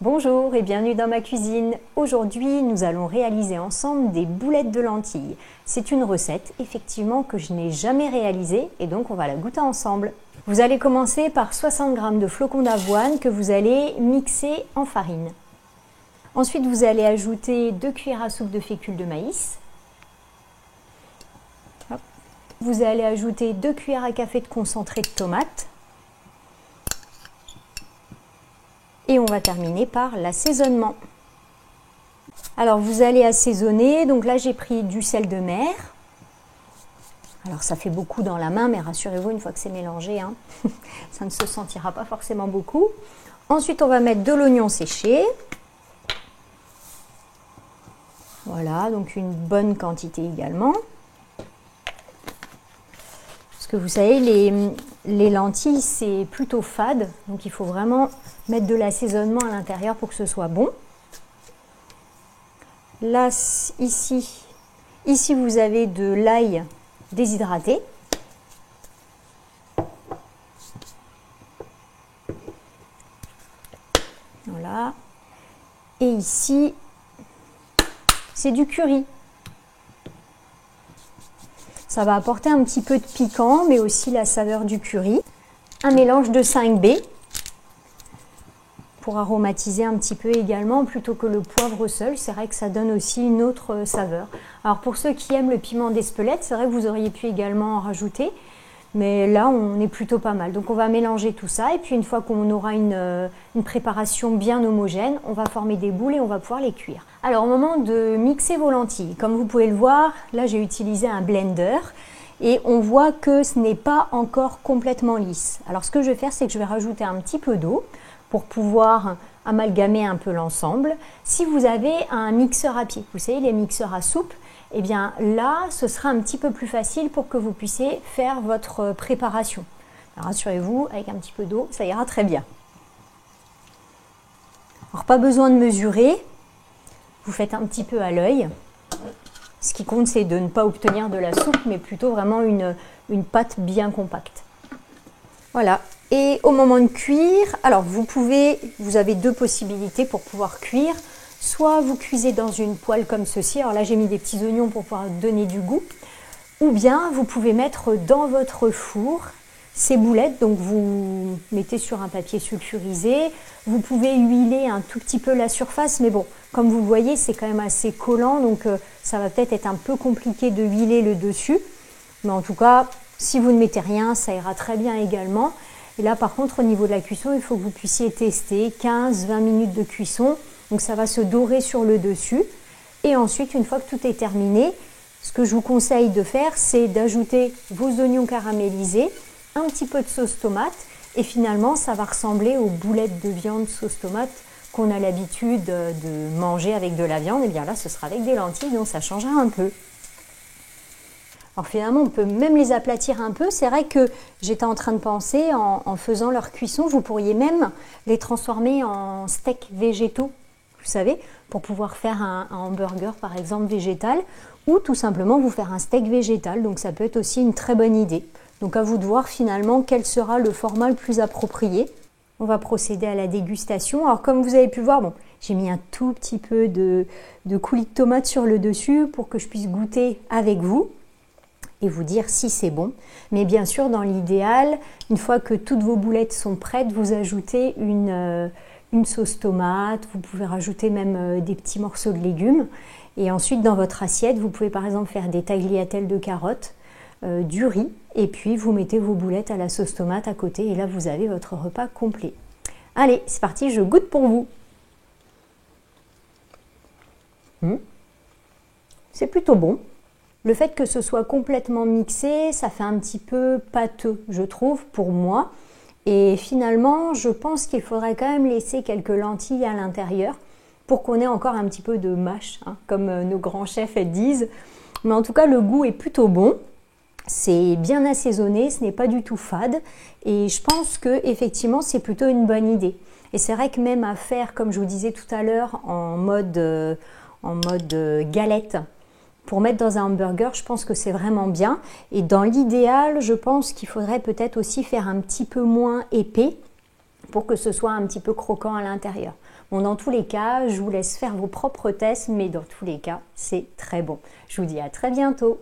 Bonjour et bienvenue dans ma cuisine. Aujourd'hui, nous allons réaliser ensemble des boulettes de lentilles. C'est une recette, effectivement, que je n'ai jamais réalisée et donc on va la goûter ensemble. Vous allez commencer par 60 g de flocons d'avoine que vous allez mixer en farine. Ensuite, vous allez ajouter 2 cuillères à soupe de fécule de maïs. Vous allez ajouter 2 cuillères à café de concentré de tomate. Et on va terminer par l'assaisonnement. Alors vous allez assaisonner, donc là j'ai pris du sel de mer. Alors ça fait beaucoup dans la main, mais rassurez-vous, une fois que c'est mélangé, ça ne se sentira pas forcément beaucoup. Ensuite on va mettre de l'oignon séché. Voilà, donc une bonne quantité également. Parce que vous savez, les lentilles, c'est plutôt fade, donc il faut vraiment mettre de l'assaisonnement à l'intérieur pour que ce soit bon. Là, ici vous avez de l'ail déshydraté. Voilà. Et ici, c'est du curry. Ça va apporter un petit peu de piquant, mais aussi la saveur du curry. Un mélange de 5B pour aromatiser un petit peu également, plutôt que le poivre seul. C'est vrai que ça donne aussi une autre saveur. Alors pour ceux qui aiment le piment d'Espelette, c'est vrai que vous auriez pu également en rajouter. Mais là, on est plutôt pas mal. Donc on va mélanger tout ça. Et puis une fois qu'on aura une préparation bien homogène, on va former des boules et on va pouvoir les cuire. Alors au moment de mixer vos lentilles, comme vous pouvez le voir, là j'ai utilisé un blender. Et on voit que ce n'est pas encore complètement lisse. Alors ce que je vais faire, c'est que je vais rajouter un petit peu d'eau pour pouvoir amalgamer un peu l'ensemble. Si vous avez un mixeur à pied, vous savez les mixeurs à soupe, eh bien là, ce sera un petit peu plus facile pour que vous puissiez faire votre préparation. Rassurez-vous, avec un petit peu d'eau, ça ira très bien. Alors pas besoin de mesurer, vous faites un petit peu à l'œil. Ce qui compte, c'est de ne pas obtenir de la soupe, mais plutôt vraiment une pâte bien compacte. Voilà. Et au moment de cuire, alors vous avez deux possibilités pour pouvoir cuire. Soit vous cuisez dans une poêle comme ceci, alors là j'ai mis des petits oignons pour pouvoir donner du goût, ou bien vous pouvez mettre dans votre four ces boulettes, donc vous mettez sur un papier sulfurisé, vous pouvez huiler un tout petit peu la surface, mais bon, comme vous le voyez, c'est quand même assez collant, donc ça va peut-être être un peu compliqué de huiler le dessus, mais en tout cas, si vous ne mettez rien, ça ira très bien également. Et là par contre, au niveau de la cuisson, il faut que vous puissiez tester 15-20 minutes de cuisson. Donc ça va se dorer sur le dessus. Et ensuite, une fois que tout est terminé, ce que je vous conseille de faire, c'est d'ajouter vos oignons caramélisés, un petit peu de sauce tomate. Et finalement, ça va ressembler aux boulettes de viande sauce tomate qu'on a l'habitude de manger avec de la viande. Et bien là, ce sera avec des lentilles, donc ça changera un peu. Alors finalement, on peut même les aplatir un peu. C'est vrai que j'étais en train de penser, en faisant leur cuisson, vous pourriez même les transformer en steaks végétaux. Vous savez, pour pouvoir faire un hamburger par exemple végétal, ou tout simplement vous faire un steak végétal, donc ça peut être aussi une très bonne idée. Donc à vous de voir finalement quel sera le format le plus approprié. On va procéder à la dégustation. Alors comme vous avez pu voir, j'ai mis un tout petit peu de coulis de tomate sur le dessus pour que je puisse goûter avec vous et vous dire si c'est bon. Mais bien sûr, dans l'idéal, une fois que toutes vos boulettes sont prêtes, vous ajoutez une sauce tomate, vous pouvez rajouter même des petits morceaux de légumes. Et ensuite, dans votre assiette, vous pouvez par exemple faire des tagliatelles de carottes, du riz, et puis vous mettez vos boulettes à la sauce tomate à côté, et là vous avez votre repas complet. Allez, c'est parti, je goûte pour vous. C'est plutôt bon. Le fait que ce soit complètement mixé, ça fait un petit peu pâteux, je trouve, pour moi. Et finalement, je pense qu'il faudrait quand même laisser quelques lentilles à l'intérieur pour qu'on ait encore un petit peu de mâche, comme nos grands chefs disent. Mais en tout cas, le goût est plutôt bon. C'est bien assaisonné, ce n'est pas du tout fade. Et je pense que effectivement, c'est plutôt une bonne idée. Et c'est vrai que même à faire, comme je vous disais tout à l'heure, en mode galette, pour mettre dans un hamburger, je pense que c'est vraiment bien. Et dans l'idéal, je pense qu'il faudrait peut-être aussi faire un petit peu moins épais pour que ce soit un petit peu croquant à l'intérieur. Bon, dans tous les cas, je vous laisse faire vos propres tests, mais dans tous les cas, c'est très bon. Je vous dis à très bientôt.